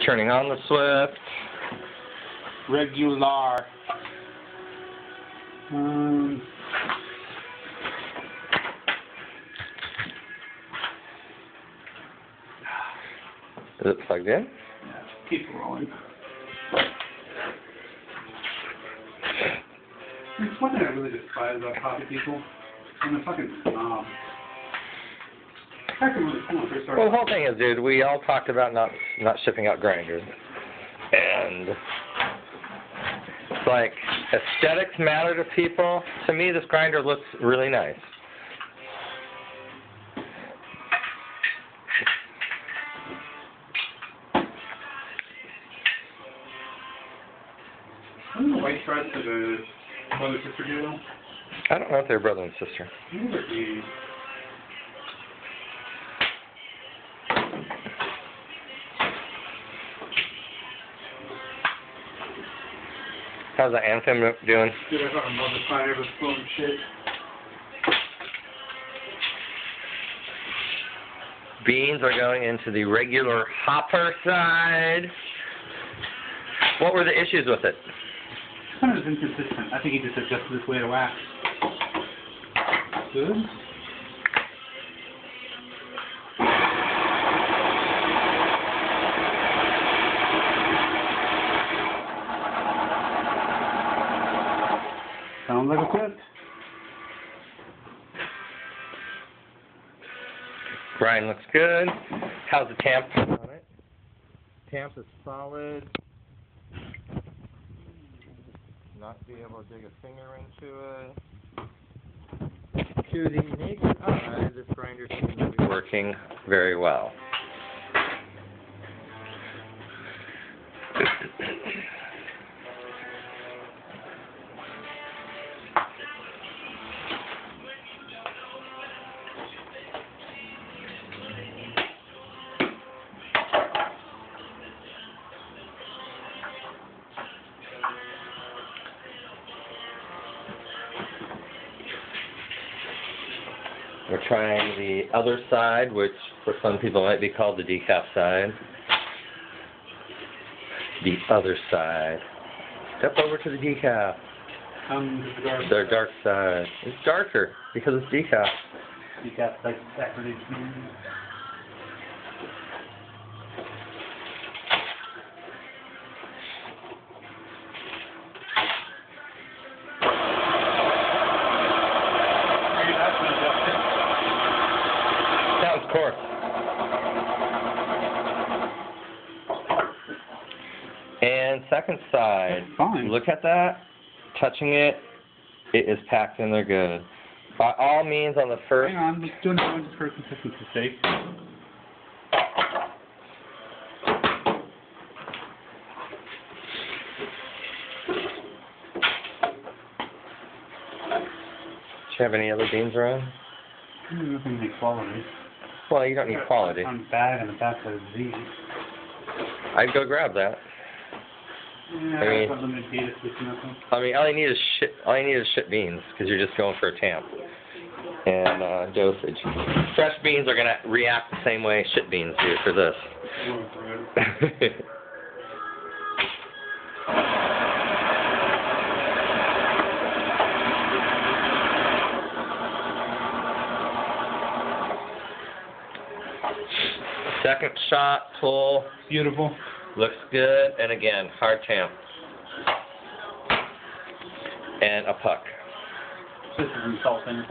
Turning on the Swift. Regular. Is it plugged in? Yeah, keep it rolling. It's one thing I really despise about coffee people. I'm a fucking snob. Back when I first started. Well, the whole thing is, dude, we all talked about not shipping out grinders. And it's like, aesthetics matter to people. To me, this grinder looks really nice. Wasn't the white stripes of a brother-sister duo? I don't know if they're brother and sister. I think they're gay. How's the Anthem doing? Dude, I fucking love the fire of full of shit. Beans are going into the regular hopper side. What were the issues with it? Kind of inconsistent. I think he just adjusted his way to wax. Good. Sounds like a quit. Grind looks good. How's the tamp on it? Tamp is solid. Not be able to dig a finger into it. To the naked eye, this grinder seems to be working very well. We're trying the other side, which for some people might be called the decaf side. The other side. Step over to the decaf. The dark side. It's darker because it's decaf. Decaf like sacrilege. Of course. And second side. Fine. Look at that. Touching it, it is packed in there good. By all means, on the first. Hang on, let's do another one just for consistency's sake. Do you have any other beans around? Nothing like quality. Well, you don't need quality. On bag on the back of the Z. I'd go grab that. Yeah, I mean, limited data switch, nothing. all you need is shit beans because you're just going for a tamp and dosage. Fresh beans are gonna react the same way shit beans do for this. Second shot, pull. Beautiful. Looks good, and again, hard tamp. And a puck. This is insulting.